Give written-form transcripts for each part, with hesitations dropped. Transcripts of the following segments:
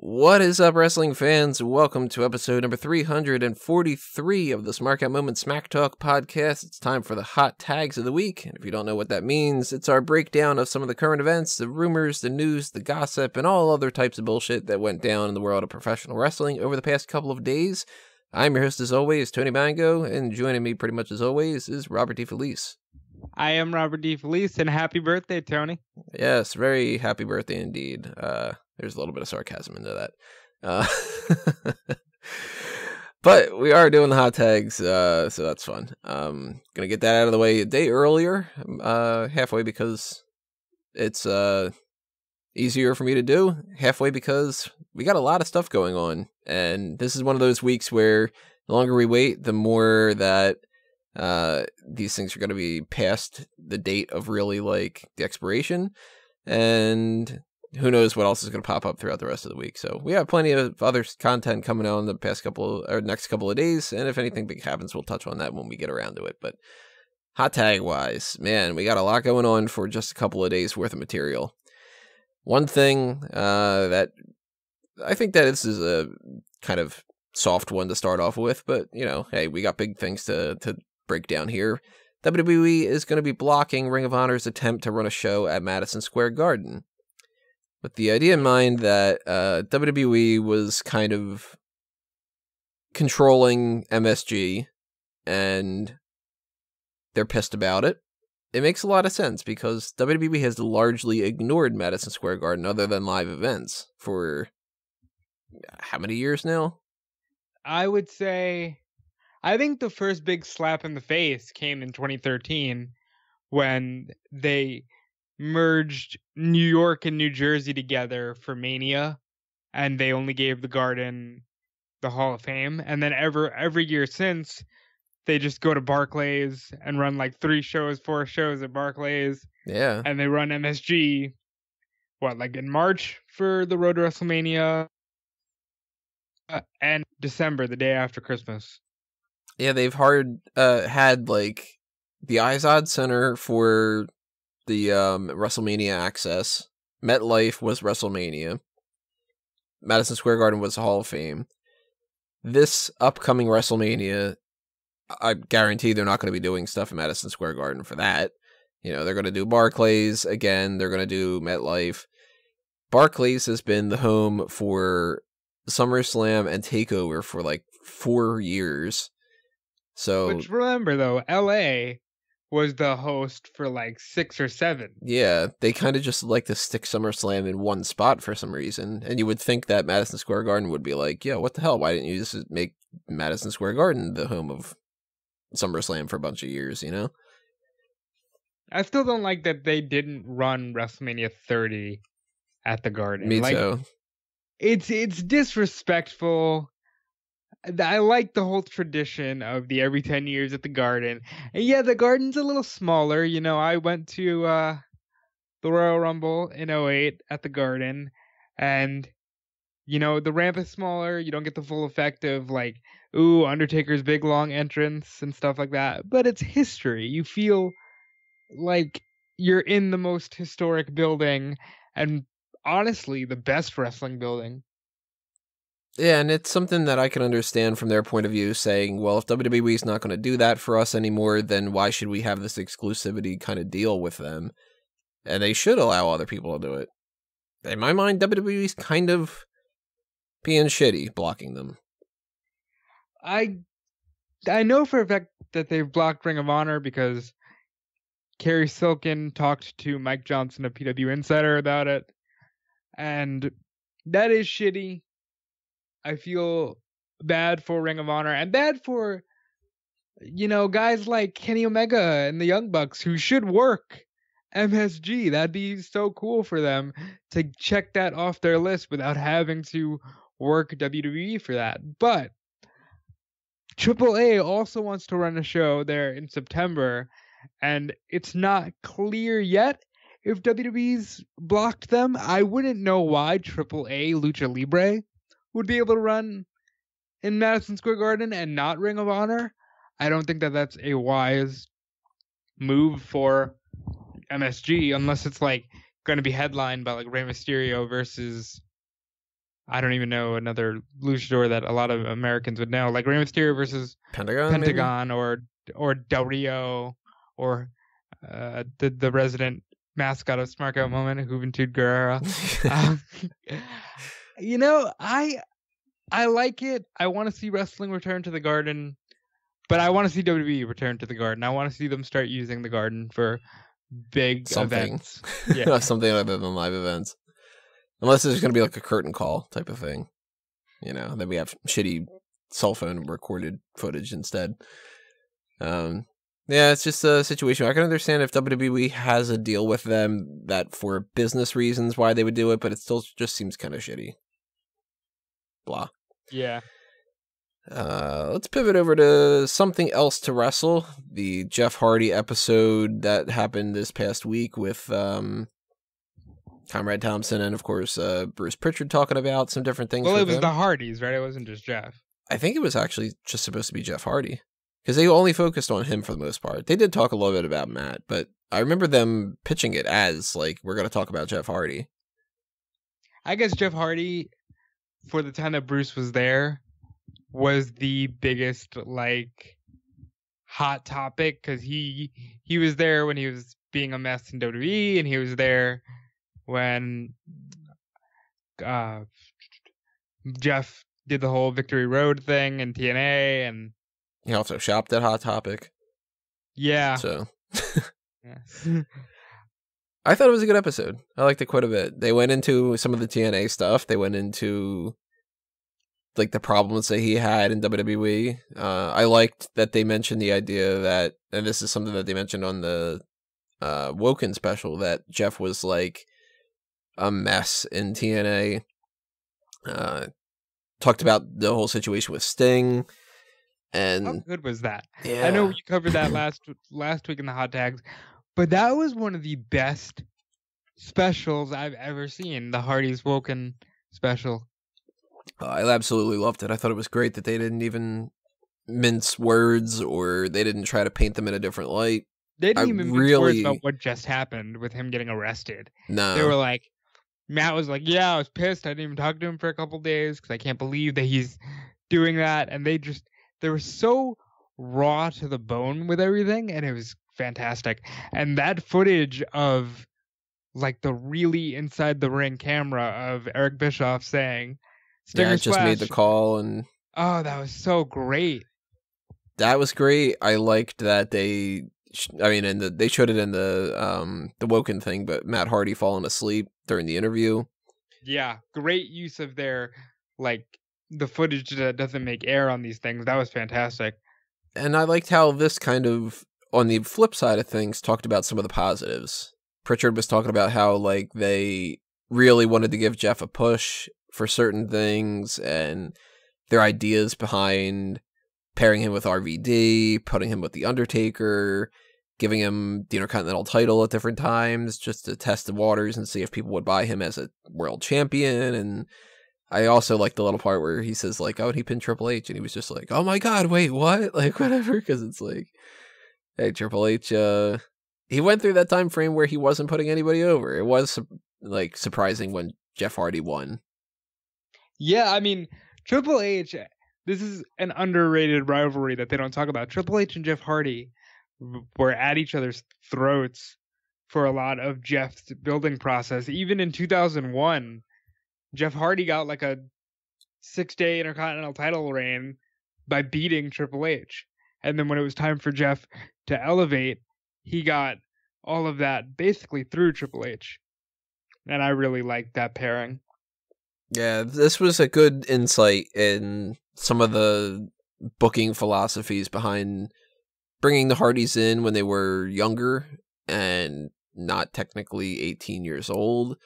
What is up, wrestling fans? Welcome to episode number 343 of the Smark at Moment Smack Talk podcast. It's time for the hot tags of the week. And if you don't know what that means, it's our breakdown of some of the current events, the rumors, the news, the gossip, and all other types of bullshit that went down in the world of professional wrestling over the past couple of days. I'm your host, as always, Tony Mango, and joining me pretty much as always is Robert DeFelice. I am Robert DeFelice, and happy birthday, Tony. Yes, very happy birthday indeed. There's a little bit of sarcasm into that. But we are doing the hot tags, so that's fun. Gonna get that out of the way a day earlier, halfway because it's easier for me to do, halfway because we got a lot of stuff going on, and this is one of those weeks where the longer we wait, the more that these things are going to be past the date of really like the expiration, and who knows what else is going to pop up throughout the rest of the week. So we have plenty of other content coming out in the next couple of days, and if anything big happens, we'll touch on that when we get around to it. But hot tag wise, man, we got a lot going on for just a couple of days worth of material. One thing that I think that this is a kind of soft one to start off with, but you know, hey, we got big things to break down here. WWE is going to be blocking Ring of Honor's attempt to run a show at Madison Square Garden, with the idea in mind that WWE was kind of controlling MSG, and they're pissed about it. It makes a lot of sense because WWE has largely ignored Madison Square Garden other than live events for how many years now? I would say, I think the first big slap in the face came in 2013 when they merged New York and New Jersey together for Mania, and they only gave the Garden the Hall of Fame. And then every year since, they just go to Barclays and run like 4 shows at Barclays. Yeah. And they run MSG, like in March for the Road to WrestleMania, and December, the day after Christmas. Yeah, they've had like the Izod Center for the WrestleMania access. MetLife was WrestleMania. Madison Square Garden was the Hall of Fame. This upcoming WrestleMania, I guarantee they're not going to be doing stuff in Madison Square Garden for that. You know, they're going to do Barclays again. They're going to do MetLife. Barclays has been the home for SummerSlam and TakeOver for like 4 years. So, which, remember though, LA was the host for like 6 or 7. Yeah, they kind of just like to stick SummerSlam in one spot for some reason. And you would think that Madison Square Garden would be like, yeah, what the hell? Why didn't you just make Madison Square Garden the home of SummerSlam for a bunch of years, you know? I still don't like that they didn't run WrestleMania 30 at the Garden. Me too. It's disrespectful. I like the whole tradition of the every 10 years at the Garden. And yeah, the Garden's a little smaller. You know, I went to the Royal Rumble in 2008 at the Garden, and you know, the ramp is smaller. You don't get the full effect of like, ooh, Undertaker's big long entrance and stuff like that. But it's history. You feel like you're in the most historic building, and honestly, the best wrestling building. Yeah, and it's something that I can understand from their point of view, saying, well, if WWE is not going to do that for us anymore, then why should we have this exclusivity kind of deal with them? And they should allow other people to do it. In my mind, WWE's kind of being shitty, blocking them. I know for a fact that they've blocked Ring of Honor because Kerry Silkin talked to Mike Johnson of PW Insider about it, and that is shitty. I feel bad for Ring of Honor and bad for, you know, guys like Kenny Omega and the Young Bucks who should work MSG. That'd be so cool for them to check that off their list without having to work WWE for that. But AAA also wants to run a show there in September, and it's not clear yet if WWE's blocked them. I wouldn't know why AAA Lucha Libre would be able to run in Madison Square Garden and not Ring of Honor. I don't think that that's a wise move for MSG unless it's like going to be headlined by like Rey Mysterio versus I don't even know another luchador that a lot of Americans would know, like Rey Mysterio versus Pentagon or Del Rio, or the resident mascot of Smark Out Moment, Juventud Guerrera. You know, I like it. I want to see wrestling return to the Garden, but I want to see WWE return to the Garden. I want to see them start using the Garden for big events. Yeah, something other than live events. Unless there's going to be like a curtain call type of thing, you know, then we have shitty cell phone recorded footage instead. Yeah, it's just a situation. I can understand if WWE has a deal with them that for business reasons why they would do it, but it still just seems kind of shitty. Blah. Yeah. Let's pivot over to something else to wrestle. The Jeff Hardy episode that happened this past week with Comrade Thompson and, of course, Bruce Pritchard talking about some different things. Well, it was the Hardys, right? It wasn't just Jeff. I think it was actually just supposed to be Jeff Hardy, because they only focused on him for the most part. They did talk a little bit about Matt, but I remember them pitching it as, like, we're going to talk about Jeff Hardy. I guess Jeff Hardy, for the time that Bruce was there, was the biggest, like, hot topic, because he was there when he was being a mess in WWE, and he was there when Jeff did the whole Victory Road thing in TNA, and he also shopped at Hot Topic. Yeah. So yeah. I thought it was a good episode. I liked it quite a bit. They went into some of the TNA stuff. They went into like the problems that he had in WWE. I liked that they mentioned the idea that, and this is something that they mentioned on the Woken special, that Jeff was like a mess in TNA. Talked about the whole situation with Sting. And how good was that? Yeah. I know you covered that last week in the hot tags, but that was one of the best specials I've ever seen. The Hardy's Woken special. I absolutely loved it. I thought it was great that they didn't even mince words, or they didn't try to paint them in a different light. They didn't even mince words about what just happened with him getting arrested. No. They were like, Matt was like, yeah, I was pissed. I didn't even talk to him for a couple days because I can't believe that he's doing that. And they were so raw to the bone with everything, and it was fantastic. And that footage of like the really inside the ring camera of Eric Bischoff saying, Stinger just made the call, and oh, that was so great. That was great. I liked that they showed it in the Woken thing, but Matt Hardy falling asleep during the interview. Yeah, great use of their like the footage that doesn't make air on these things. That was fantastic. And I liked how this kind of, on the flip side of things, talked about some of the positives. Pritchard was talking about how like they really wanted to give Jeff a push for certain things, and their ideas behind pairing him with RVD, putting him with the Undertaker, giving him the Intercontinental title at different times just to test the waters and see if people would buy him as a world champion. And I also like the little part where he says like, oh, and he pinned Triple H, and he was just like, oh my God, wait, what? Like, whatever. Because it's like, hey, Triple H, he went through that time frame where he wasn't putting anybody over. It was like surprising when Jeff Hardy won. Yeah, I mean, Triple H, this is an underrated rivalry that they don't talk about. Triple H and Jeff Hardy were at each other's throats for a lot of Jeff's building process. Even in 2001, Jeff Hardy got like a 6-day Intercontinental title reign by beating Triple H. And then when it was time for Jeff to elevate, he got all of that basically through Triple H. And I really liked that pairing. Yeah, this was a good insight in some of the booking philosophies behind bringing the Hardys in when they were younger and not technically 18 years old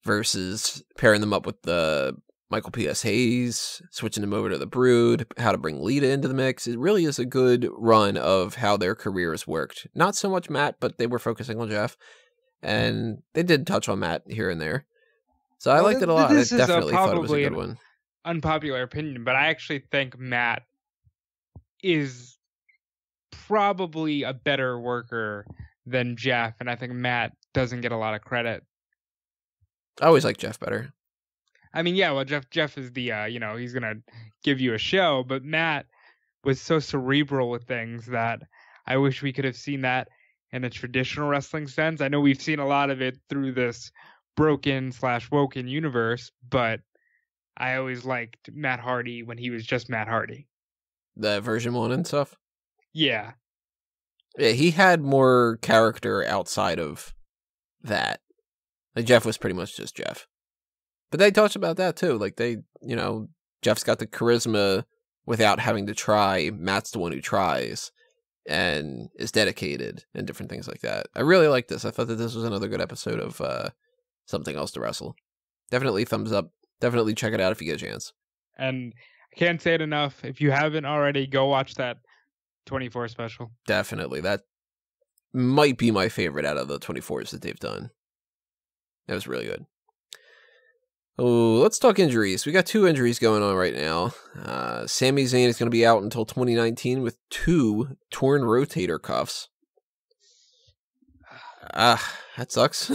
versus pairing them up with the Michael P.S. Hayes, switching them over to the Brood, how to bring Lita into the mix. It really is a good run of how their careers worked. Not so much Matt, but they were focusing on Jeff. And they did touch on Matt here and there. So I liked it a lot. I definitely thought it was a good one. Unpopular opinion, but I actually think Matt is probably a better worker than Jeff, and I think Matt doesn't get a lot of credit. I always like Jeff better. I mean, yeah, well, Jeff is the he's gonna give you a show, but Matt was so cerebral with things that I wish we could have seen that in a traditional wrestling sense. I know we've seen a lot of it through this broken/woken universe, but I always liked Matt Hardy when he was just Matt Hardy. The version 1 and stuff. Yeah. Yeah, he had more character outside of that. Like, Jeff was pretty much just Jeff. But they talked about that too. Like, Jeff's got the charisma without having to try. Matt's the one who tries and is dedicated and different things like that. I really like this. I thought that this was another good episode of Something Else to Wrestle. Definitely thumbs up. Definitely check it out if you get a chance. And I can't say it enough. If you haven't already, go watch that 24 special. Definitely. That might be my favorite out of the 24s that they've done. That was really good. Oh, let's talk injuries. We got 2 injuries going on right now. Sami Zayn is going to be out until 2019 with 2 torn rotator cuffs. That sucks.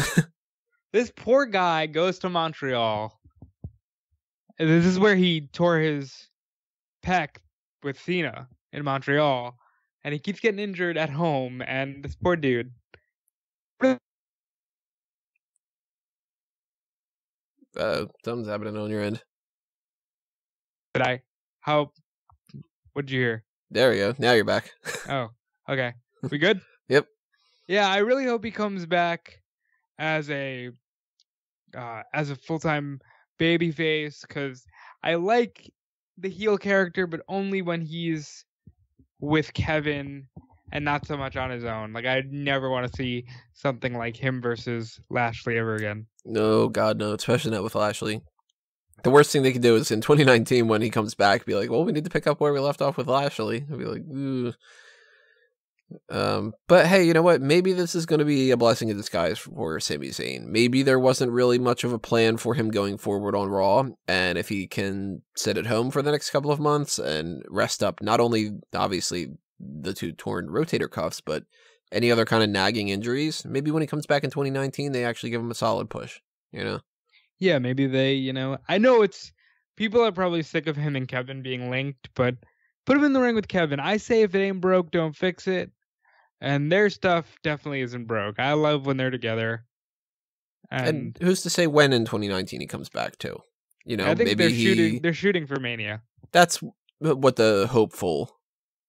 This poor guy goes to Montreal. This is where he tore his pec with Cena in Montreal. And he keeps getting injured at home. And this poor dude. Something's happening on your end. What'd you hear? There we go. Now you're back. Oh, okay. We good? Yep. Yeah, I really hope he comes back as a full-time babyface, because I like the heel character, but only when he's with Kevin and not so much on his own. Like, I never want to see something like him versus Lashley ever again. No, God, no. Especially not with Lashley. The worst thing they could do is in 2019 when he comes back, be like, well, we need to pick up where we left off with Lashley. I'd be like, ooh. But hey, you know what? Maybe this is going to be a blessing in disguise for Sami Zayn. Maybe there wasn't really much of a plan for him going forward on Raw, and if he can sit at home for the next couple of months and rest up not only, obviously, the 2 torn rotator cuffs, but any other kind of nagging injuries, maybe when he comes back in 2019, they actually give him a solid push, you know? Yeah, maybe they, I know people are probably sick of him and Kevin being linked, but put him in the ring with Kevin. I say if it ain't broke, don't fix it. And their stuff definitely isn't broke. I love when they're together. And who's to say when in 2019 he comes back too? I think maybe they're shooting for Mania. That's what the hopeful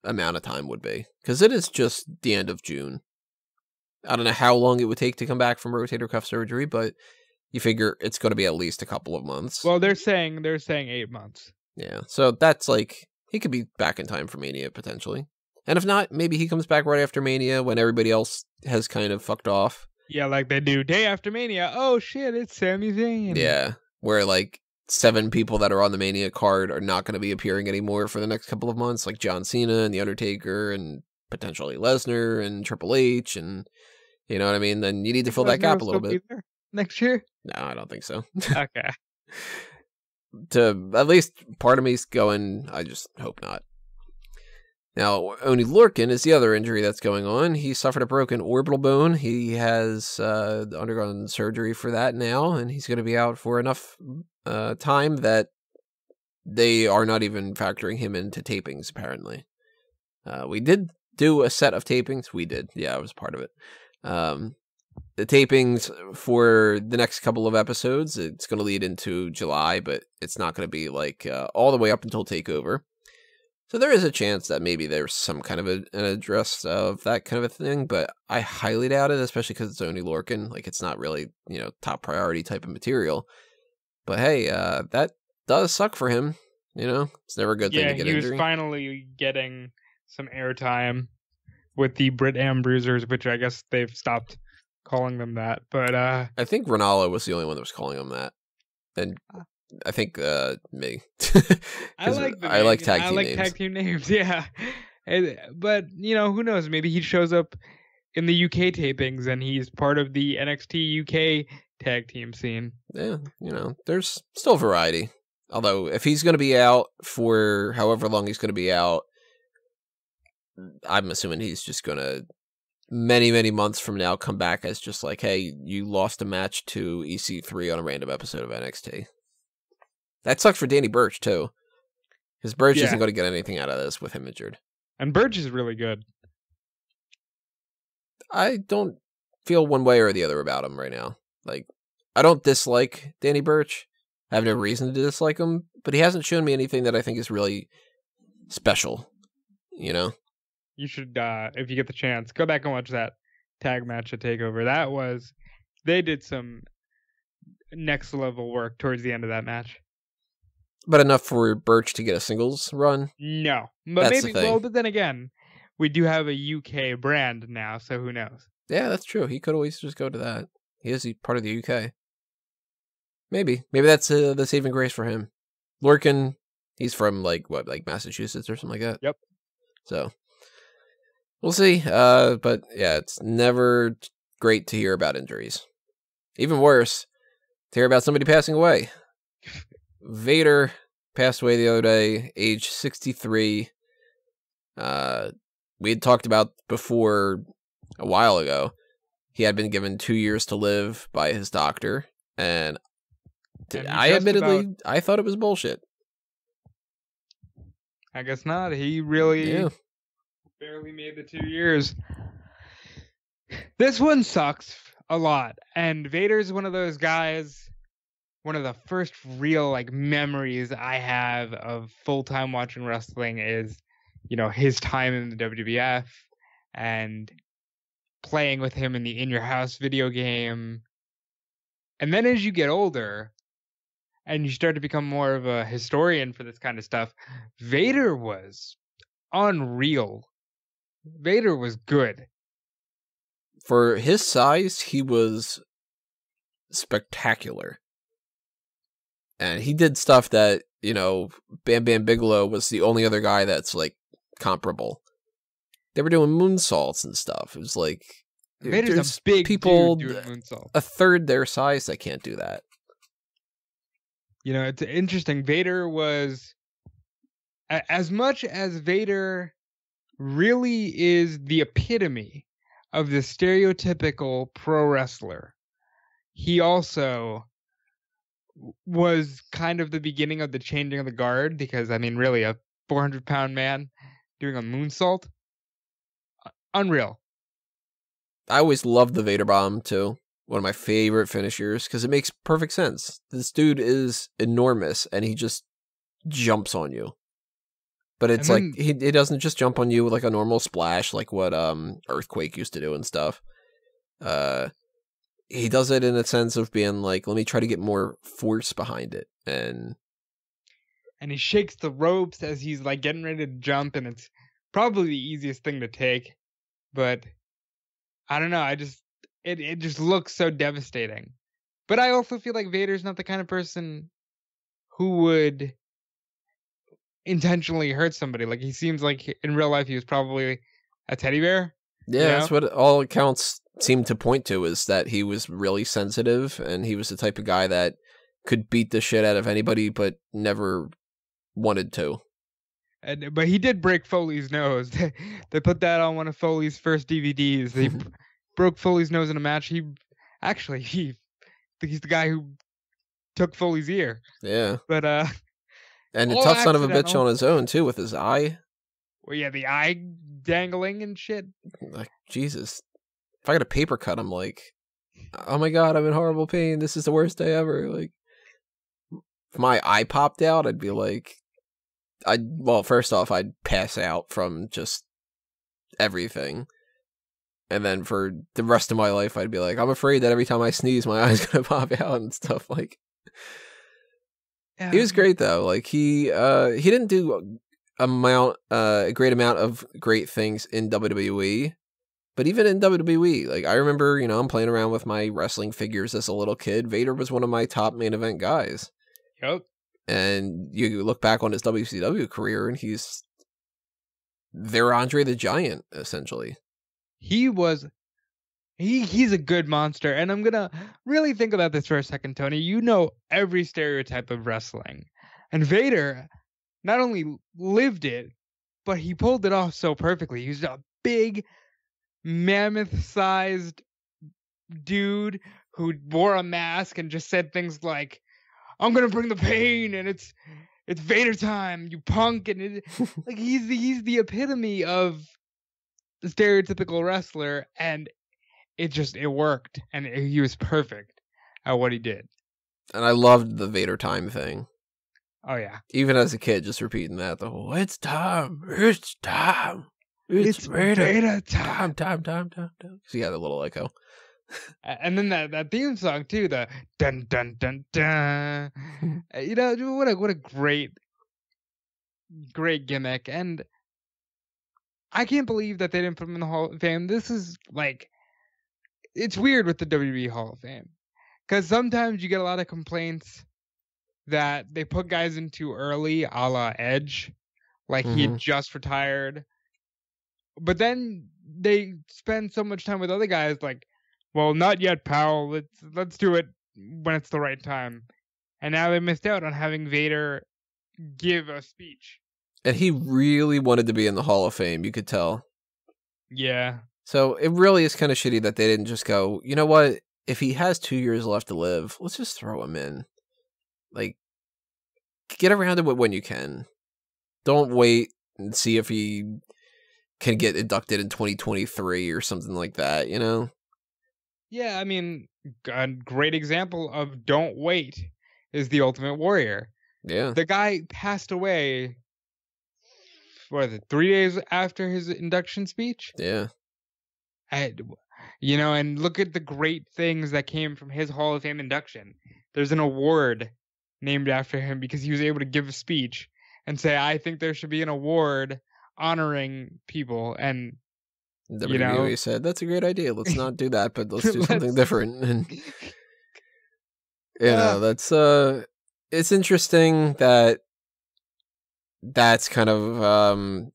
amount of time would be, because it is just the end of June. I don't know how long it would take to come back from rotator cuff surgery, but you figure it's going to be at least a couple of months. Well, they're saying 8 months. Yeah, so that's like he could be back in time for Mania potentially. And if not, maybe he comes back right after Mania when everybody else has kind of fucked off. Yeah, like they do day after Mania. Oh shit, it's Sami Zayn. Yeah, where like 7 people that are on the Mania card are not going to be appearing anymore for the next couple of months, like John Cena and The Undertaker and potentially Lesnar and Triple H, and you know what I mean? Then you need to fill that gap a little bit. Next year? No, I don't think so. Okay. To at least part of me's going, I just hope not. Now, Oney Lorcan is the other injury that's going on. He suffered a broken orbital bone. He has undergone surgery for that now, and he's going to be out for enough time that they are not even factoring him into tapings, apparently. We did do a set of tapings. We did. Yeah, I was part of it. The tapings for the next couple of episodes, it's going to lead into July, but it's not going to be like all the way up until TakeOver. So there is a chance that maybe there's some kind of an address of that kind of a thing, but I highly doubt it, especially because it's Oney Lorcan. Like, it's not really, top priority type of material. But hey, that does suck for him. It's never a good thing to get injured. Yeah, he was finally getting some airtime with the Brit Bruisers, which I guess they've stopped calling them that. But I think Ronaldo was the only one that was calling them that. And I think me. I like tag team names. tag team names, yeah. But who knows? Maybe he shows up in the UK tapings and he's part of the NXT UK tag team scene. Yeah, there's still variety. Although if he's going to be out for however long he's going to be out, I'm assuming he's just going to many, many months from now come back as just like, hey, you lost a match to EC3 on a random episode of NXT. That sucks for Danny Burch, too. Because Burch Yeah. isn't going to get anything out of this with him injured. And Burch is really good. I don't feel one way or the other about him right now. Like, I don't dislike Danny Burch. I have no reason to dislike him, but he hasn't shown me anything that I think is really special, you know? You should, if you get the chance, go back and watch that tag match at TakeOver. They did some next level work towards the end of that match. But enough for Burch to get a singles run? No. But That's maybe, the thing. well, but then again, we do have a UK brand now, so who knows? Yeah, that's true. He could always just go to that. He is part of the UK. Maybe that's the saving grace for him. Lorcan, he's from like Massachusetts or something like that. Yep. So we'll see. But yeah, it's never great to hear about injuries. Even worse, to hear about somebody passing away. Vader passed away the other day, age 63. We had talked about before a while ago. He had been given 2 years to live by his doctor, and I thought it was bullshit. I guess not. He really barely made the 2 years. This one sucks a lot, and Vader's one of those guys. One of the first real memories I have of full-time watching wrestling is, his time in the WWF and playing with him in the In Your House video game. And then as you get older and you start to become more of a historian for this kind of stuff, Vader was unreal. Vader was good. For his size, he was spectacular. And he did stuff that, Bam Bam Bigelow was the only other guy that's, comparable. They were doing moonsaults and stuff. It was like... Vader's a big people dude doing moonsaults. A third their size that can't do that. It's interesting. Vader was... As much as Vader really is the epitome of the stereotypical pro wrestler, he also... was kind of the beginning of the changing of the guard, because really a 400-pound man doing a moonsault, unreal. I always loved the Vader bomb too. One of my favorite finishers, because it makes perfect sense. This dude is enormous and he just jumps on you. But it's he doesn't just jump on you like a normal splash like what Earthquake used to do and stuff. He does it in a sense of being like, let me try to get more force behind it. And he shakes the ropes as he's getting ready to jump, and it's probably the easiest thing to take. But I don't know, it just looks so devastating. But I also feel like Vader's not the kind of person who would intentionally hurt somebody. He seems like in real life he was probably a teddy bear. Yeah, that's what all accounts seem to point to, is that he was really sensitive and he was the type of guy that could beat the shit out of anybody but never wanted to. But he did break Foley's nose. They put that on one of Foley's first DVDs. They broke Foley's nose in a match. He's the guy who took Foley's ear. Yeah. But and a tough son of a bitch on his own too, with his eye. Well, yeah, the eye dangling and shit. Jesus. If I got a paper cut, I'm like, oh my god, I'm in horrible pain. This is the worst day ever. If my eye popped out, I'd be like, first off, I'd pass out from just everything. And then for the rest of my life, I'd be like, I'm afraid that every time I sneeze, my eye's gonna pop out and stuff. Yeah. He was great though. He didn't do a great amount of great things in WWE, but even in WWE, I remember, I'm playing around with my wrestling figures as a little kid. Vader was one of my top main event guys. Yep. And you look back on his WCW career, and he's their Andre the Giant, essentially. He's a good monster, and I'm gonna really think about this for a second, Tony. You know every stereotype of wrestling, and Vader not only lived it, but he pulled it off so perfectly. He was a big, mammoth-sized dude who wore a mask and just said things like, I'm gonna bring the pain, and it's Vader time, you punk, and like he's the epitome of the stereotypical wrestler, and it worked, and he was perfect at what he did. And I loved the Vader time thing. Oh yeah, Even as a kid, just repeating that the whole it's time, it's time, it's Vader time. So yeah, the little echo. And then that theme song too, the dun dun dun dun. You know, what a great gimmick, and I can't believe that they didn't put him in the Hall of Fame. This is like, it's weird with the WWE Hall of Fame, because sometimes you get a lot of complaints that they put guys in too early, a la Edge, like he had just retired, but then they spend so much time with other guys, like, well, not yet, pal. Let's do it when it's the right time. And now they missed out on having Vader give a speech. And he really wanted to be in the Hall of Fame, you could tell. Yeah. So it really is kind of shitty that they didn't just go, you know what? If he has 2 years left to live, let's just throw him in. Like, get around to it when you can. Don't wait and see if he can get inducted in 2023 or something like that, you know? Yeah, I mean, a great example of don't wait is the Ultimate Warrior. Yeah. The guy passed away, what is it, 3 days after his induction speech? Yeah. You know, and look at the great things that came from his Hall of Fame induction. There's an award named after him because he was able to give a speech and say, I think there should be an award honoring people. And WWE said, that's a great idea. Let's not do that, but let's do something different. And you know, that's it's interesting that that's kind of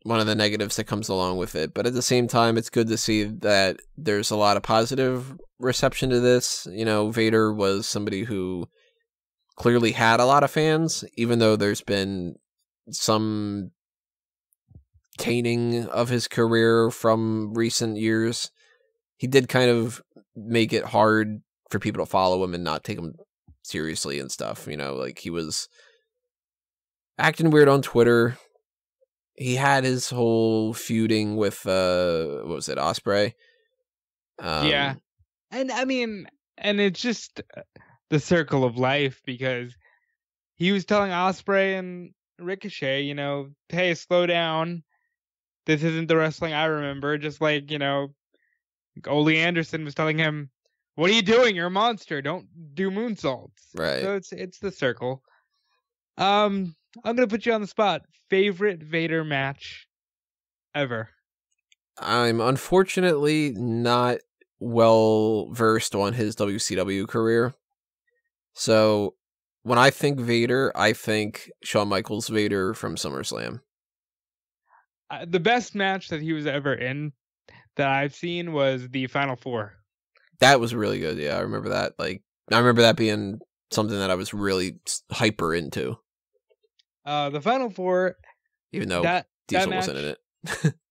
one of the negatives that comes along with it. But at the same time, it's good to see that there's a lot of positive reception to this. You know, Vader was somebody who clearly had a lot of fans, even though there's been some tainting of his career from recent years. He did kind of make it hard for people to follow him and not take him seriously and stuff. You know, like he was acting weird on Twitter. He had his whole feuding with what was it, Ospreay? Yeah, and I mean, and it's just the circle of life, because he was telling Ospreay and Ricochet, you know, hey, slow down. This isn't the wrestling I remember. Just like, you know, Ole Anderson was telling him, what are you doing? You're a monster. Don't do moonsaults. Right. So it's the circle. I'm gonna put you on the spot. Favorite Vader match ever? I'm unfortunately not well versed on his WCW career. So when I think Vader, I think Shawn Michaels Vader from SummerSlam. The best match that he was ever in that I've seen was the Final Four. That was really good. Yeah, I remember that. Like, I remember that being something that I was really hyper into. The Final Four, even though Diesel wasn't in it.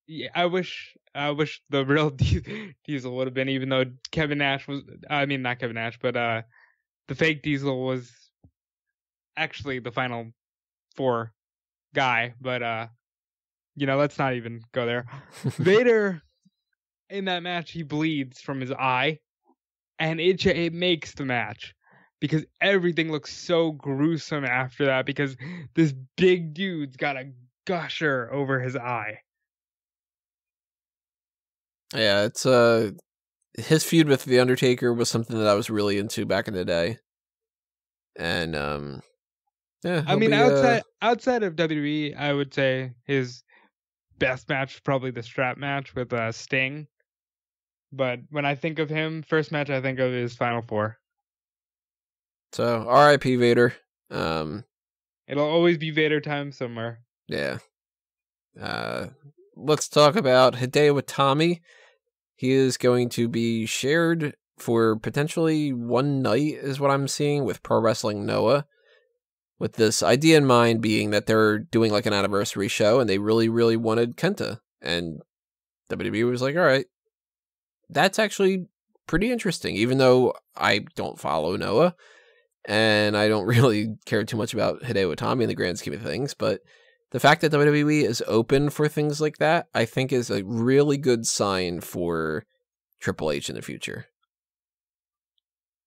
Yeah, I wish the real Diesel would have been, even though Kevin Nash was. I mean, not Kevin Nash, but the fake Diesel was actually the Final Four guy. But you know, let's not even go there. Vader, in that match, he bleeds from his eye, and it makes the match, because everything looks so gruesome after that, because this big dude's got a gusher over his eye. Yeah, it's his feud with the Undertaker was something that I was really into back in the day. And yeah, I mean, outside of WWE, I would say his best match is probably the strap match with Sting. But when I think of him, first match I think of is Final Four. So R.I.P. Vader. It'll always be Vader time somewhere. Yeah. Let's talk about Hideo Itami. He is going to be shared for potentially one night, is what I'm seeing, with Pro Wrestling Noah. With this idea in mind being that they're doing like an anniversary show, and they really, really wanted Kenta. And WWE was like, all right, that's actually pretty interesting. Even though I don't follow Noah, and I don't really care too much about Hideo Itami in the grand scheme of things, but the fact that WWE is open for things like that, I think is a really good sign for Triple H in the future.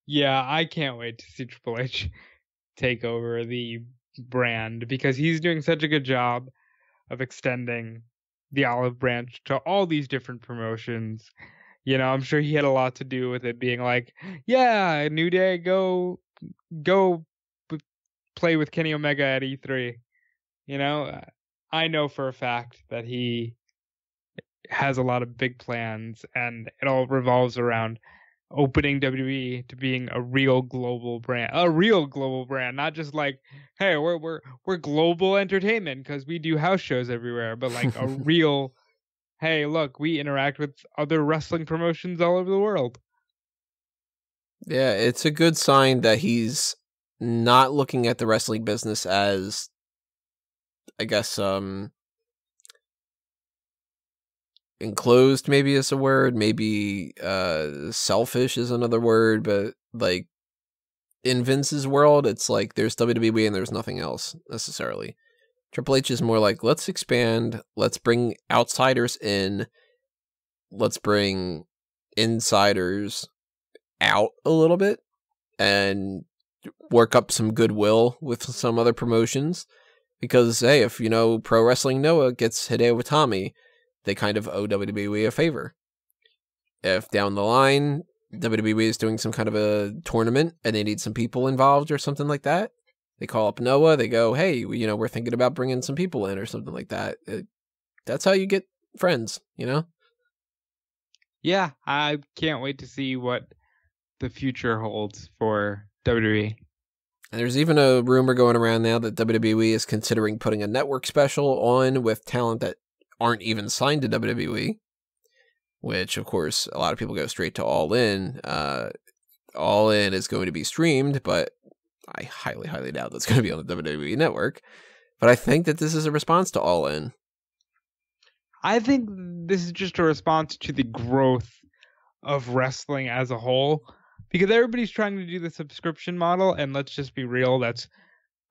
Yeah, I can't wait to see Triple H take over the brand because he's doing such a good job of extending the olive branch to all these different promotions. You know, I'm sure he had a lot to do with it being like, yeah, New Day, go play with Kenny Omega at E3. You know, I know for a fact that he has a lot of big plans, and it all revolves around opening WWE to being a real global brand, not just like, hey, we're global entertainment because we do house shows everywhere, but like a real, hey, look, we interact with other wrestling promotions all over the world. Yeah, it's a good sign that he's not looking at the wrestling business as, I guess, enclosed maybe is a word, maybe selfish is another word, but like in Vince's world, it's like there's WWE and there's nothing else necessarily. Triple H is more like, let's expand, let's bring outsiders in, let's bring insiders out a little bit, and work up some goodwill with some other promotions. Because, hey, if, Pro Wrestling Noah gets Hideo Itami, they kind of owe WWE a favor. If down the line, WWE is doing some kind of a tournament and they need some people involved or something like that, they call up Noah, they go, hey, we're thinking about bringing some people in or something like that. That's how you get friends, Yeah, I can't wait to see what the future holds for WWE. And there's even a rumor going around now that WWE is considering putting a network special on with talent that aren't even signed to WWE, which, of course, a lot of people go straight to All In. All In is going to be streamed, but I highly, highly doubt that's going to be on the WWE Network. But I think that this is a response to All In. I think this is just a response to the growth of wrestling as a whole, because everybody's trying to do the subscription model, and let's just be real, that's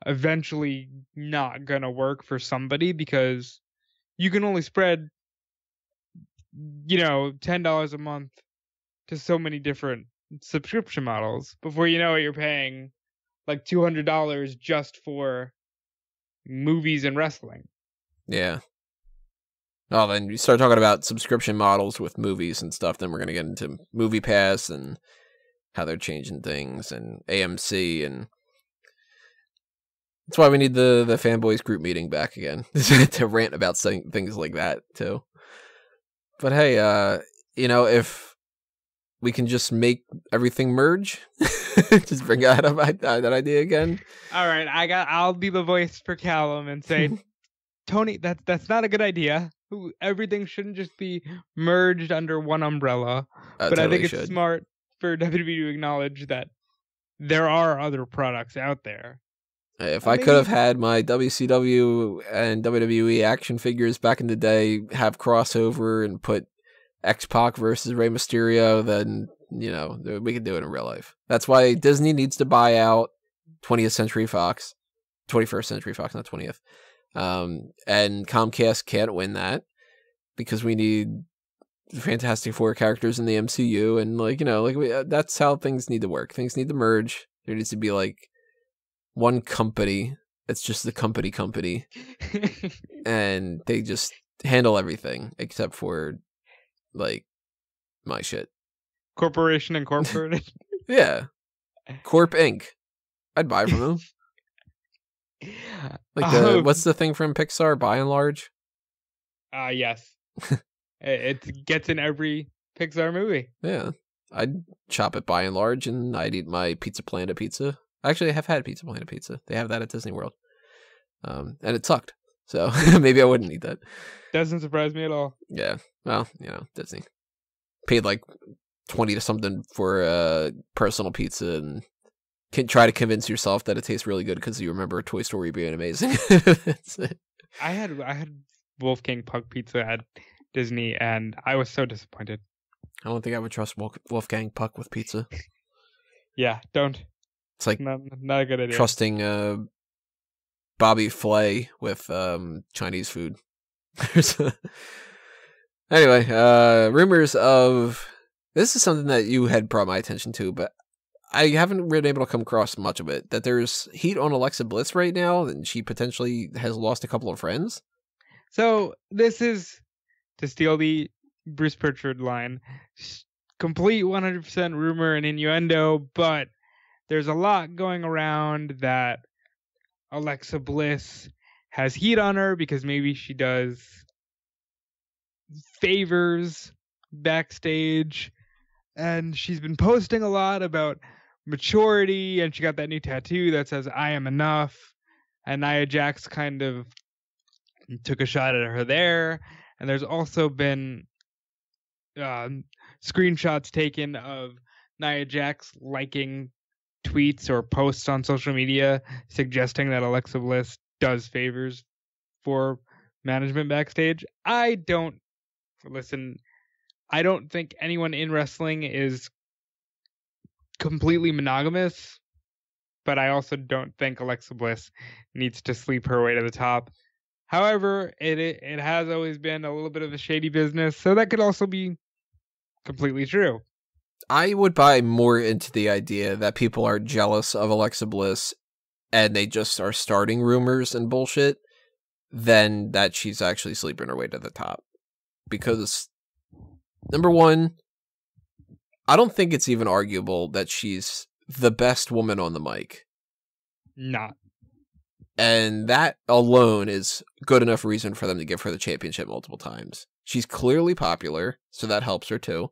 eventually not going to work for somebody because you can only spread, $10 a month to so many different subscription models. Before you know it, you're paying like $200 just for movies and wrestling. Yeah. Oh, then you start talking about subscription models with movies and stuff, then we're going to get into Movie Pass and how they're changing things, and AMC, and that's why we need the fanboys group meeting back again to rant about things like that too. But hey, if we can just make everything merge, just bring out that idea again. All right, I'll be the voice for Callum and say, Tony, that's not a good idea. Everything shouldn't just be merged under one umbrella. But totally, I think it's smart for WWE to acknowledge that there are other products out there. If I could have had my WCW and WWE action figures back in the day have crossover and put X-Pac versus Rey Mysterio, then, we could do it in real life. That's why Disney needs to buy out 20th Century Fox. 21st Century Fox, not 20th. And Comcast can't win that because we need Fantastic Four characters in the MCU, and that's how things need to work. Things need to merge. There needs to be like one company. It's just the company, and they just handle everything except for like my shit. Corporation Incorporated. Yeah, Corp Inc. I'd buy from them. Like what's the thing from Pixar? By and Large. Yes. It gets in every Pixar movie. Yeah, I'd shop at By and Large, and I'd eat my Pizza Planet pizza. Actually, I have had Pizza Planet pizza. They have that at Disney World, and it sucked. So maybe I wouldn't eat that. Doesn't surprise me at all. Yeah, well, Disney paid like 20 to something for a personal pizza, and can try to convince yourself that it tastes really good because you remember Toy Story being amazing. That's it. I had Wolfgang Puck pizza at Disney, and I was so disappointed. I don't think I would trust Wolfgang Puck with pizza. Yeah, don't. It's like not a good idea. trusting Bobby Flay with Chinese food. Anyway, rumors of this is something that you had brought my attention to, but I haven't been able to come across much of it. That there's heat on Alexa Bliss right now, and she potentially has lost a couple of friends. So this is, to steal the Bruce Pritchard line, complete 100% rumor and innuendo, but there's a lot going around that Alexa Bliss has heat on her because maybe she does favors backstage, and she's been posting a lot about maturity, and she got that new tattoo that says "I am enough," and Nia Jax kind of took a shot at her there. And there's also been screenshots taken of Nia Jax liking tweets or posts on social media suggesting that Alexa Bliss does favors for management backstage. I don't think anyone in wrestling is completely monogamous, but I also don't think Alexa Bliss needs to sleep her way to the top. However, it has always been a little bit of a shady business, so that could also be completely true. I would buy more into the idea that people are jealous of Alexa Bliss and they just are starting rumors and bullshit than that she's actually sleeping her way to the top. Because, number one, I don't think it's even arguable that she's the best woman on the mic. Not. And that alone is good enough reason for them to give her the championship multiple times. She's clearly popular, so that helps her too.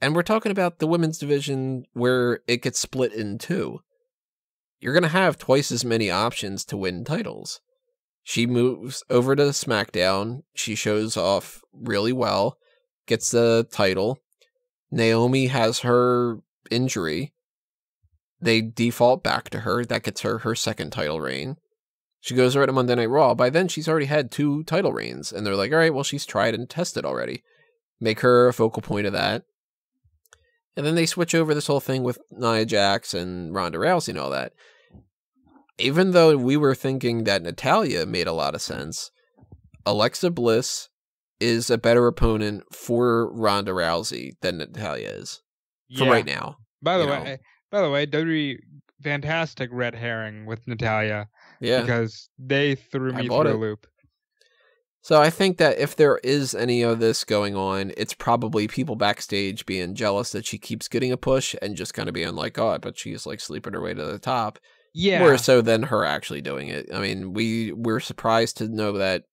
And we're talking about the women's division where it gets split in two. You're going to have twice as many options to win titles. She moves over to SmackDown. She shows off really well, gets the title. Naomi has her injury. They default back to her. That gets her her second title reign. She goes right to Monday Night Raw. By then, she's already had 2 title reigns. And they're like, all right, well, she's tried and tested already. Make her a focal point of that. And then they switch over this whole thing with Nia Jax and Ronda Rousey and all that. Even though we were thinking that Natalya made a lot of sense, Alexa Bliss is a better opponent for Ronda Rousey than Natalya is. For right now. By the way, WWE, fantastic red herring with Natalya. Yeah. Because they threw me through a loop. So I think that if there is any of this going on, it's probably people backstage being jealous that she keeps getting a push and just kind of being like, oh, but she's like sleeping her way to the top. Yeah. More so than her actually doing it. I mean, we're surprised to know that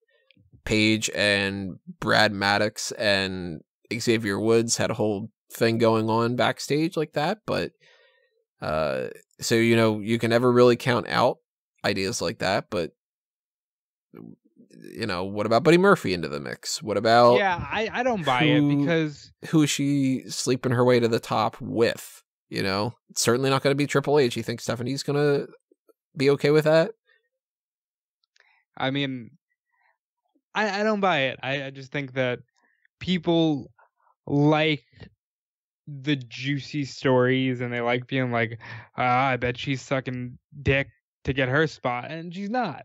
Paige and Brad Maddox and Xavier Woods had a whole thing going on backstage like that, but so you can never really count out ideas like that, but what about Buddy Murphy into the mix? What about I don't buy it because who is she sleeping her way to the top with? It's certainly not going to be Triple H. You think Stephanie's going to be okay with that? I mean, I don't buy it. I just think that people like the juicy stories and they like being like, I bet she's sucking dick to get her spot, and she's not,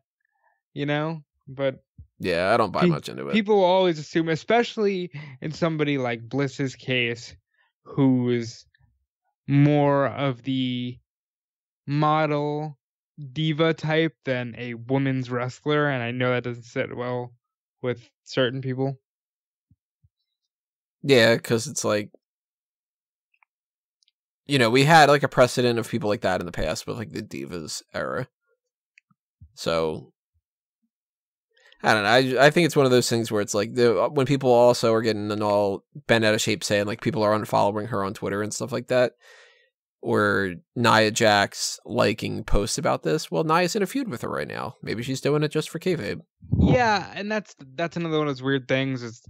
but yeah, I don't buy much into it. People always assume, especially in somebody like Bliss's case, who is more of the model diva type than a woman's wrestler, and I know that doesn't sit well with certain people. Yeah, because it's like, we had like a precedent of people like that in the past with like the Divas era. So I don't know. I think it's one of those things where it's like when people also are getting all bent out of shape saying like people are unfollowing her on Twitter and stuff like that, or Nia Jax liking posts about this. Well, Nia's in a feud with her right now. Maybe she's doing it just for kayfabe. Yeah, and that's another one of those weird things. Is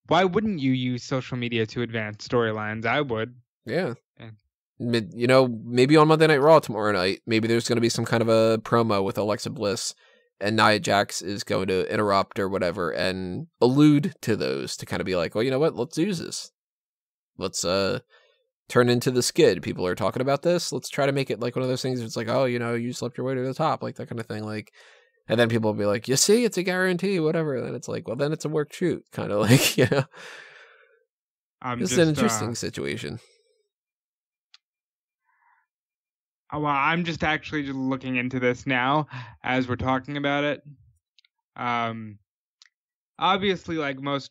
why wouldn't you use social media to advance storylines? I would. Yeah. Maybe on Monday Night Raw tomorrow night, maybe there's going to be some kind of a promo with Alexa Bliss, and Nia Jax is going to interrupt or whatever and allude to those to kind of be like, well, you know what? Let's use this. Let's turn turn into the skid. People are talking about this. Let's try to make it like one of those things. It's like, oh, you slept your way to the top, like that kind of thing. Like, and then people will be like, you see, it's a guarantee, whatever. And it's like, well, then it's a work shoot, kind of like, it's an interesting situation. Well, I'm just actually just looking into this now as we're talking about it. Obviously, like most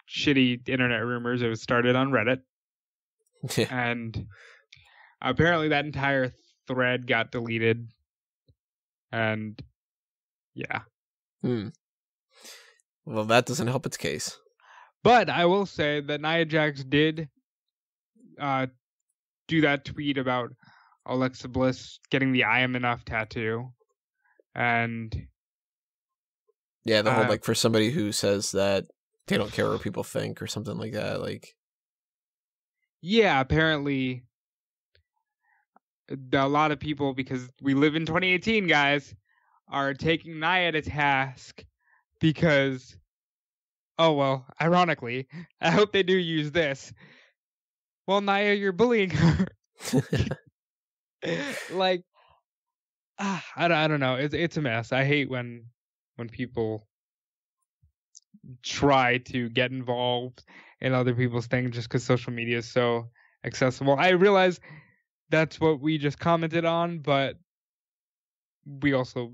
shitty internet rumors, it was started on Reddit. Yeah. And apparently that entire thread got deleted. And yeah. Well, that doesn't help its case. But I will say that Nia Jax did do that tweet about Alexa Bliss getting the I am enough tattoo. And yeah, the whole like for somebody who says that they don't care what people think or something like that, like yeah, apparently a lot of people, because we live in 2018, guys, are taking Nia to task because, oh well, ironically, I hope they do use this. Well, Nia, you're bullying her. Like, I don't know. It's a mess. I hate when people try to get involved in other people's things just because social media is so accessible. I realize that's what we just commented on, but we also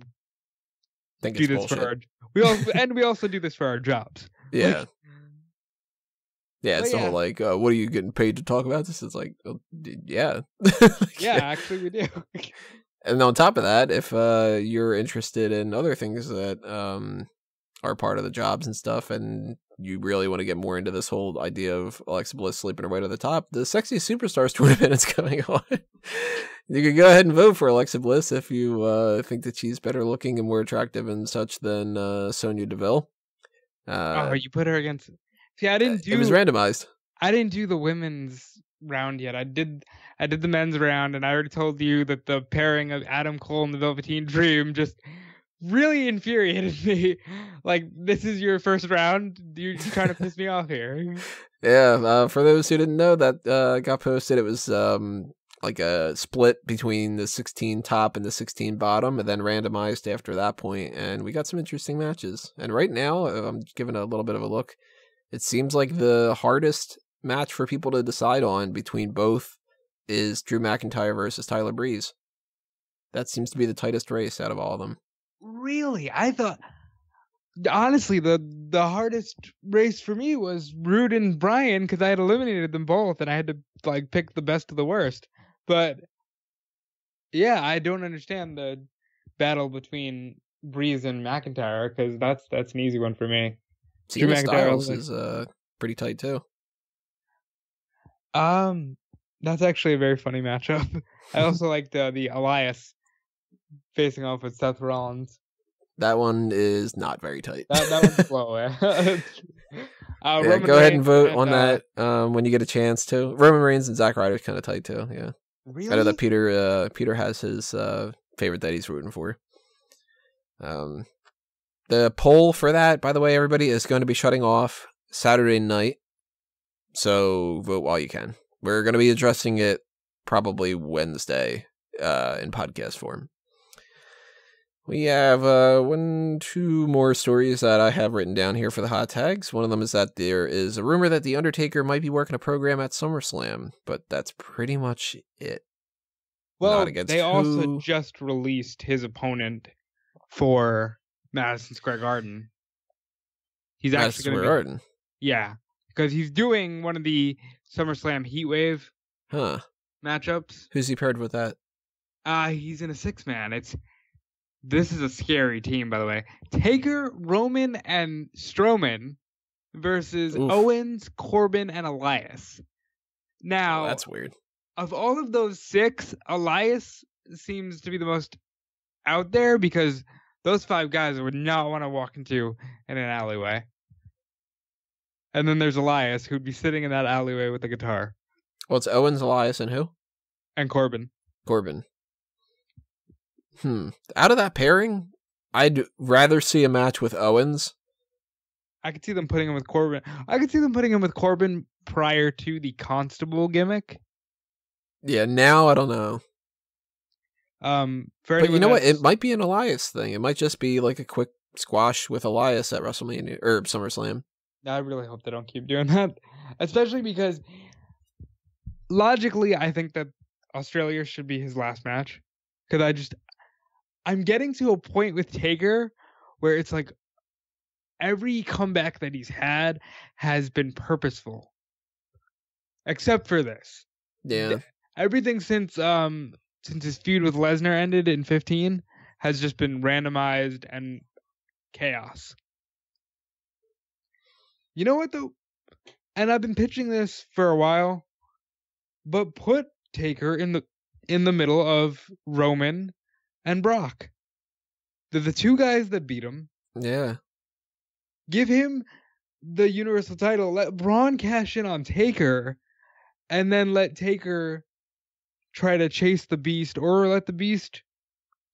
think do it's this bullshit. for we also do this for our jobs. Yeah. Like, yeah, it's the whole like, what are you getting paid to talk about this? It's like, oh, yeah. Yeah, actually we do. And on top of that, if you're interested in other things that are part of the jobs and stuff, and you really want to get more into this whole idea of Alexa Bliss sleeping her way to the top, the Sexiest Superstars tournament is coming on. You can go ahead and vote for Alexa Bliss if you think that she's better looking and more attractive and such than Sonya Deville. You put her against... See, I didn't do... It was randomized. I didn't do the women's round yet. I did the men's round, and I already told you that the pairing of Adam Cole and the Velveteen Dream just really infuriated me. Like, this is your first round? You're trying to piss me off here. Yeah, for those who didn't know, that got posted. It was like a split between the 16 top and the 16 bottom, and then randomized after that point, and we got some interesting matches. And right now, I'm giving a little bit of a look. It seems like the hardest match for people to decide on between both is Drew McIntyre versus Tyler Breeze. That seems to be the tightest race out of all of them. Really? I thought, honestly, the hardest race for me was Rude and Bryan, because I had eliminated them both and I had to like pick the best of the worst. But yeah, I don't understand the battle between Breeze and McIntyre, because that's an easy one for me. Drew Styles is pretty tight too. That's actually a very funny matchup. I also like the Elias facing off with Seth Rollins. That one is not very tight. That one's slow. Yeah, go ahead and vote on that when you get a chance to. Roman Reigns and Zack Ryder's kind of tight too. Yeah, really? I know that Peter has his favorite that he's rooting for. The poll for that, by the way, everybody, is going to be shutting off Saturday night. So vote while you can. We're going to be addressing it probably Wednesday in podcast form. We have 2 more stories that I have written down here for the hot tags. One of them is that there is a rumor that The Undertaker might be working a program at SummerSlam, but that's pretty much it. Well, they also just released his opponent for Madison Square Garden. He's actually going to Garden. Yeah, because he's doing one of the SummerSlam Heatwave matchups. Who's he paired with that? He's in a 6-man. This is a scary team, by the way. Taker, Roman, and Strowman versus Owens, Corbin, and Elias. Now, that's weird. Of all of those 6, Elias seems to be the most out there, because those 5 guys would not want to walk into in an alleyway. And then there's Elias, who'd be sitting in that alleyway with a guitar. Well, it's Owens, Elias, and who? And Corbin. Out of that pairing, I'd rather see a match with Owens. I could see them putting him with Corbin. I could see them putting him with Corbin prior to the Constable gimmick. Yeah, now I don't know. But you know what? It might be an Elias thing. It might just be like a quick squash with Elias at WrestleMania or SummerSlam. I really hope they don't keep doing that, especially because logically, I think that Australia should be his last match. Because I'm getting to a point with Taker where it's like every comeback that he's had has been purposeful, except for this. Yeah. Everything since his feud with Lesnar ended in 2015 has just been randomized and chaos. You know what though? And I've been pitching this for a while, but put Taker in the middle of Roman and Brock. They're the two guys that beat him. Yeah. Give him the Universal title. Let Braun cash in on Taker, and then let Taker try to chase the Beast, or let the Beast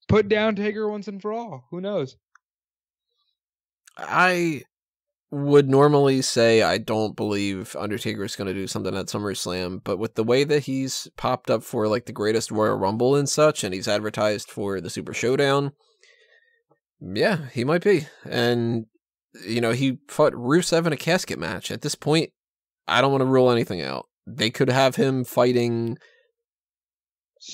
put down Taker once and for all. Who knows? I would normally say I don't believe Undertaker is going to do something at SummerSlam, but with the way that he's popped up for like the Greatest Royal Rumble and such, and he's advertised for the Super Showdown, yeah, he might be. And, you know, he fought Rusev in a casket match. At this point, I don't want to rule anything out. They could have him fighting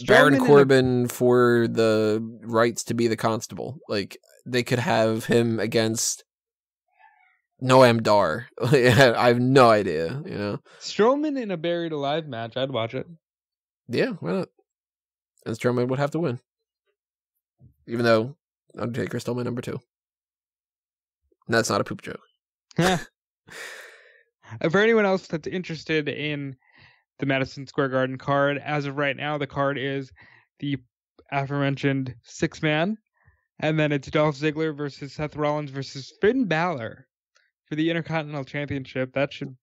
Baron Corbin for the rights to be the constable. Like, they could have him against Noam Dar. I have no idea, you know. Strowman in a Buried Alive match, I'd watch it. Yeah, why not? And Strowman would have to win. Even though Undertaker is still my number 2. And that's not a poop joke. For anyone else that's interested in the Madison Square Garden card, as of right now, the card is the aforementioned 6-man, and then it's Dolph Ziggler versus Seth Rollins versus Finn Balor for the Intercontinental Championship. That should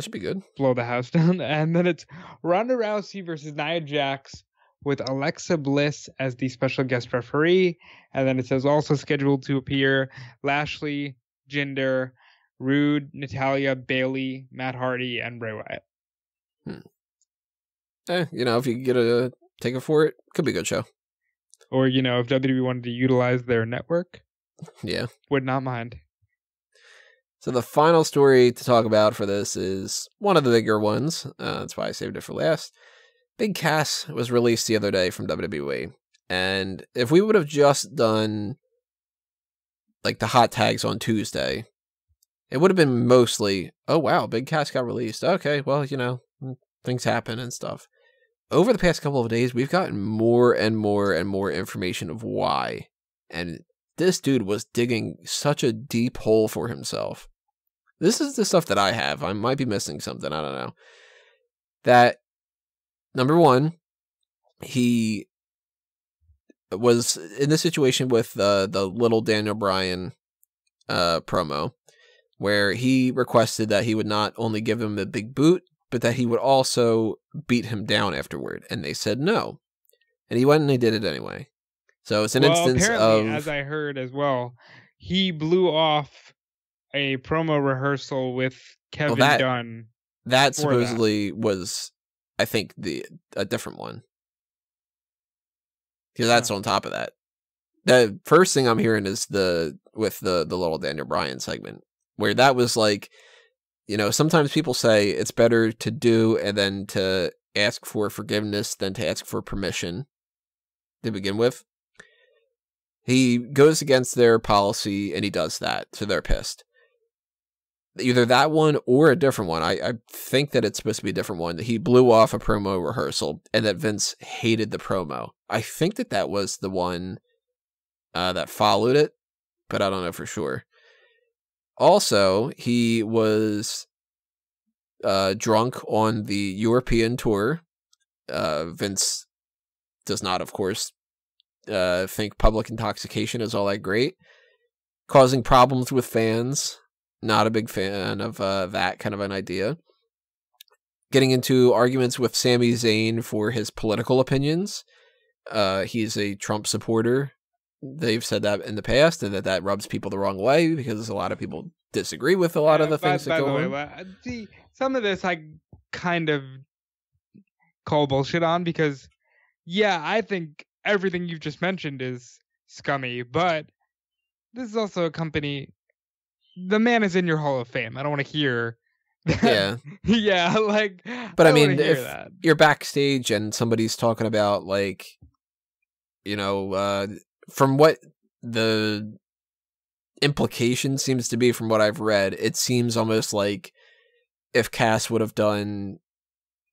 be good. Blow the house down. And then it's Ronda Rousey versus Nia Jax with Alexa Bliss as the special guest referee. And then it says also scheduled to appear Lashley, Jinder, Rude, Natalya, Bayley, Matt Hardy, and Bray Wyatt. You know, if you get a ticket for it, could be a good show. Or, you know, if WWE wanted to utilize their network, yeah, would not mind. So the final story to talk about for this is one of the bigger ones. That's why I saved it for last. Big Cass was released the other day from WWE. And if we would have just done like the hot tags on Tuesday, it would have been mostly, oh wow, Big Cass got released. Okay, well, you know, things happen and stuff. Over the past couple of days, we've gotten more and more and more information of why. And this dude was digging such a deep hole for himself. This is the stuff that I have. I might be missing something. I don't know. That, number one, he was in the situation with the little Daniel Bryan promo, where he requested that he would not only give him the big boot, but that he would also beat him down afterward. And they said no. And he went and he did it anyway. So it's an instance of... as I heard as well, he blew off a promo rehearsal with Kevin Dunn. That supposedly was, I think, a different one. Because that's on top of that. The first thing I'm hearing is with the little Daniel Bryan segment, where that was like, you know, sometimes people say it's better to do and then to ask for forgiveness than to ask for permission to begin with. He goes against their policy and he does that, so they're pissed. Either that one or a different one. I think that it's supposed to be a different one. He blew off a promo rehearsal and that Vince hated the promo. I think that was the one that followed it, but I don't know for sure. Also, he was drunk on the European tour. Vince does not, of course, think public intoxication is all that great. Causing problems with fans. Not a big fan of that kind of an idea. Getting into arguments with Sami Zayn for his political opinions. He's a Trump supporter. They've said that in the past, and that rubs people the wrong way because a lot of people disagree with a lot of the things that go on. See, some of this I kind of call bullshit on, because yeah, I think everything you've just mentioned is scummy, but this is also a company. The man is in your Hall of Fame. I don't want to hear that. Yeah. Yeah, like, But I don't mean, wanna hear if that. you're backstage and somebody's talking about, like, from what the implication seems to be from what I've read, it seems almost like if Cass would have done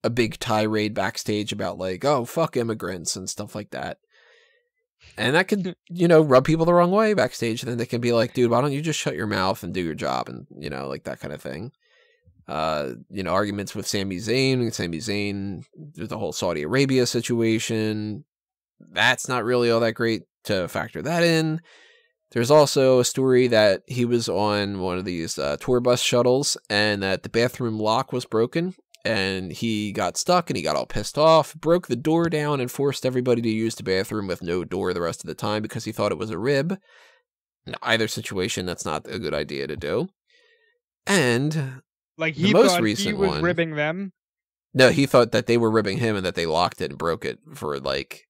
a big tirade backstage about, like, oh, fuck immigrants and stuff like that. And that could, rub people the wrong way backstage. And then they can be like, dude, why don't you just shut your mouth and do your job? And, like that kind of thing. Arguments with Sami Zayn, there's the whole Saudi Arabia situation. That's not really all that great to factor that in. There's also a story that he was on one of these tour bus shuttles and that the bathroom lock was broken. And he got stuck and he got all pissed off, broke the door down and forced everybody to use the bathroom with no door the rest of the time because he thought it was a rib. In either situation, that's not a good idea to do. And like he thought he was ribbing them? No, he thought that they were ribbing him and that they locked it and broke it for, like,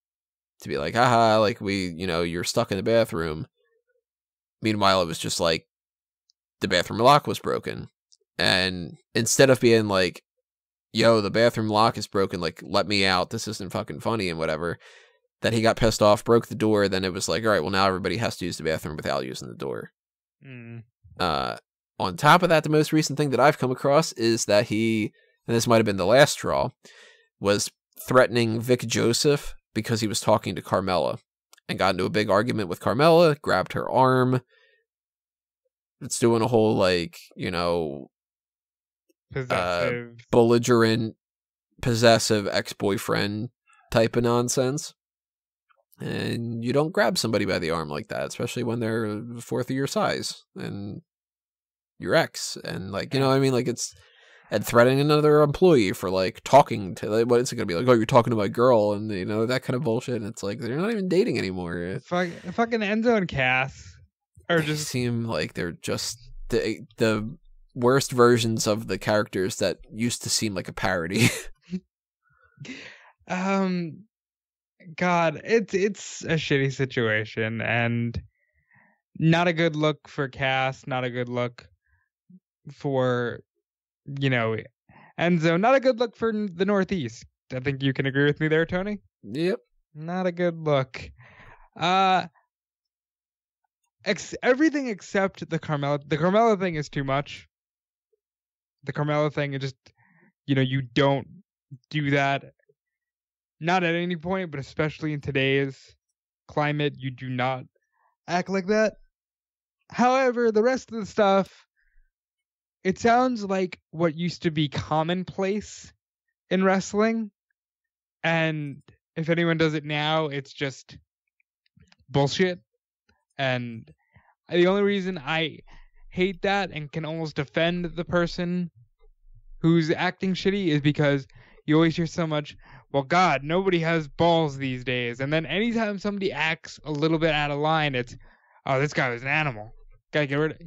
to be like, haha, like, you're stuck in the bathroom. Meanwhile, it was just like the bathroom lock was broken. And instead of being like, yo, the bathroom lock is broken, like, let me out, this isn't fucking funny and whatever, that he got pissed off, broke the door, then it was like, all right, well, now everybody has to use the bathroom without using the door. On top of that, the most recent thing that I've come across is that he, and this might have been the last straw, was threatening Vic Joseph because he was talking to Carmella and got into a big argument with Carmella, grabbed her arm. It's doing a whole, like, belligerent, possessive ex-boyfriend type of nonsense. And you don't grab somebody by the arm like that, especially when they're a fourth of your size and your ex. And, like, like, it's, and threatening another employee for, like, talking to, like, what is it going to be like? Oh, you're talking to my girl, and, that kind of bullshit. And it's like, they're not even dating anymore. Fucking Enzo and Cass are just seem like they're just the worst versions of the characters that used to seem like a parody. God, it's a shitty situation, and not a good look for Cass, not a good look for, Enzo, not a good look for the Northeast. I think you can agree with me there, Tony? Yep. Not a good look. Everything except the Carmella. The Carmella thing is too much. The Carmella thing is just, you don't do that. Not at any point, but especially in today's climate, you do not act like that. However, the rest of the stuff, it sounds like what used to be commonplace in wrestling. And if anyone does it now, it's just bullshit. And the only reason I hate that and can almost defend the person who's acting shitty is because you always hear so much, well, God, nobody has balls these days. And then anytime somebody acts a little bit out of line, it's, oh, this guy was an animal. Gotta get rid of,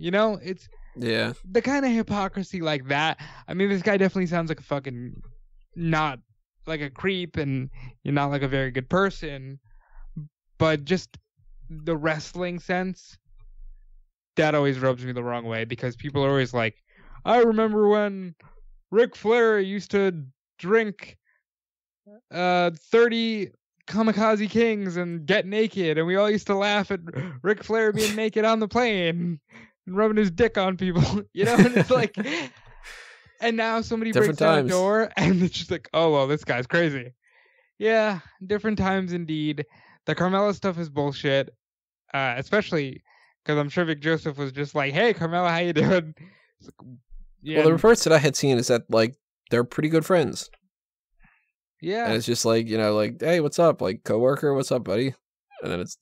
it's yeah, the kind of hypocrisy like that. I mean, this guy definitely sounds like a fucking, not like a creep, and you're not like a very good person, but just the wrestling sense, that always rubs me the wrong way, because people are always like, I remember when Ric Flair used to drink 30 Kamikaze Kings and get naked, and we all used to laugh at Ric Flair being naked on the plane and rubbing his dick on people, and it's like, and now somebody breaks down the door and it's just like, oh, well, this guy's crazy. Yeah, different times indeed. The Carmella stuff is bullshit, especially because I'm sure Vic Joseph was just like, hey, Carmella, how you doing? Like, yeah. Well, the reports that I had seen is that, like, they're pretty good friends. Yeah. And it's just like, like, hey, what's up? Like, coworker, what's up, buddy? And then it's,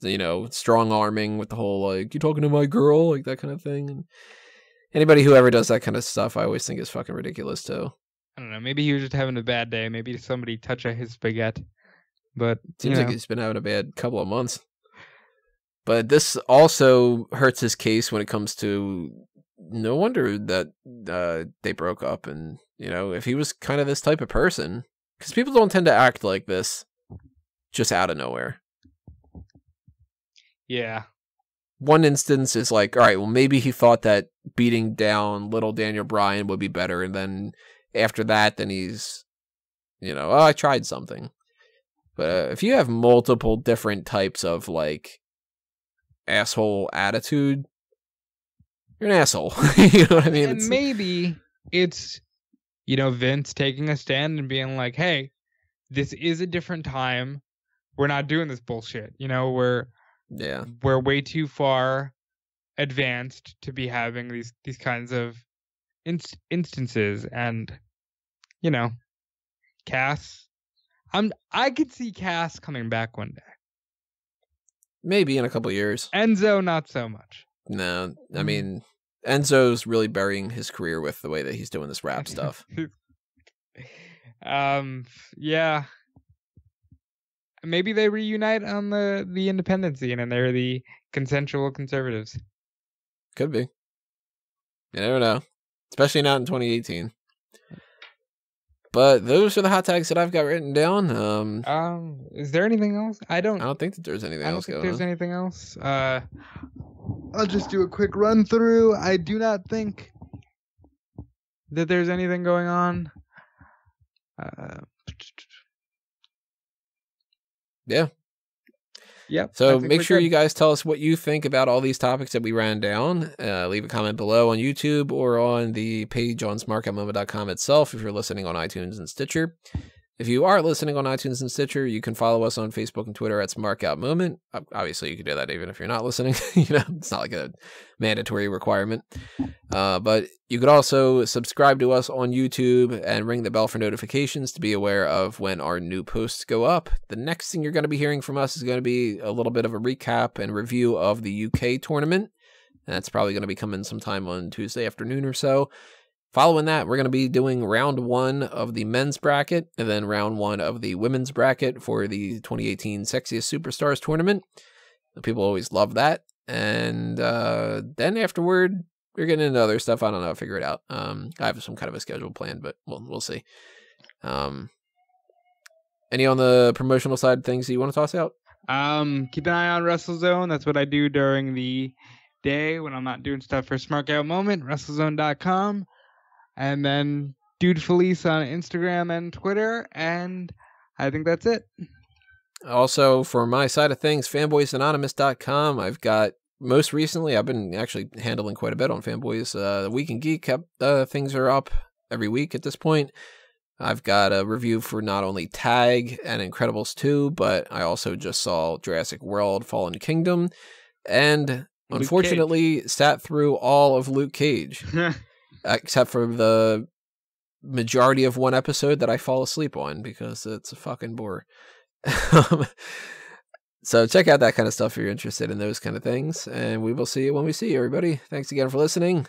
strong arming with the whole, like, you talking to my girl? Like, that kind of thing. And anybody who ever does that kind of stuff, I always think is fucking ridiculous, too. I don't know. Maybe he was just having a bad day. Maybe somebody touched his spaghetti. But, seems like he's been having a bad couple of months. But this also hurts his case when it comes to, no wonder that they broke up. And, if he was kind of this type of person, Because people don't tend to act like this just out of nowhere. Yeah. One instance is like, all right, well, maybe he thought that beating down little Daniel Bryan would be better. And then after that, then he's, oh, I tried something. But if you have multiple different types of, like, asshole attitude, you're an asshole. You know what I mean? And maybe it's, Vince taking a stand and being like, hey, this is a different time. We're not doing this bullshit. We're way too far advanced to be having these kinds of instances. And, Cass, I could see Cass coming back one day. Maybe in a couple of years. Enzo, not so much. No, I mean, Enzo's really burying his career with the way that he's doing this rap stuff. Yeah. Maybe they reunite on the independent scene and they're the consensual conservatives. Could be. You never know. Especially not in 2018. But those are the hot tags that I've got written down. Is there anything else? I don't think that there's anything else going on. There's anything else. I'll just do a quick run through. I do not think that there's anything going on. Yeah. Yep. So make sure you guys tell us what you think about all these topics that we ran down. Leave a comment below on YouTube or on the page on smarkoutmoment.com itself if you're listening on iTunes and Stitcher. If you are listening on iTunes and Stitcher, you can follow us on Facebook and Twitter at smarkoutmoment. Obviously, you can do that even if you're not listening. It's not like a mandatory requirement. But you could also subscribe to us on YouTube and ring the bell for notifications to be aware of when our new posts go up. The next thing you're going to be hearing from us is going to be a little bit of a recap and review of the UK tournament. That's probably going to be coming sometime on Tuesday afternoon or so. Following that, we're going to be doing round 1 of the men's bracket and then round 1 of the women's bracket for the 2018 Sexiest Superstars tournament. People always love that. And then afterward, we're getting into other stuff. I don't know. I'll figure it out. I have some kind of a schedule planned, but we'll see. Any on the promotional side things that you want to toss out? Keep an eye on WrestleZone. That's what I do during the day when I'm not doing stuff for Smark Out Moment. WrestleZone.com. And then Dude Felice on Instagram and Twitter. And I think that's it. Also, for my side of things, fanboysanonymous.com. I've got, most recently, I've been actually handling quite a bit on Fanboys. The Week in Geek things are up every week at this point. I've got a review for not only Tag and Incredibles 2, but I also just saw Jurassic World Fallen Kingdom. And unfortunately, sat through all of Luke Cage. Except for the majority of one episode that I fall asleep on because it's a fucking bore. So check out that kind of stuff if you're interested in those kind of things. And we will see you when we see you, everybody. Thanks again for listening.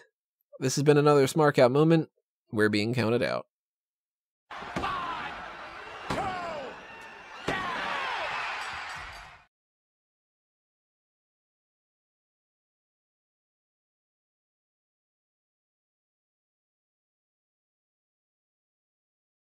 This has been another Smark Out Moment. We're being counted out.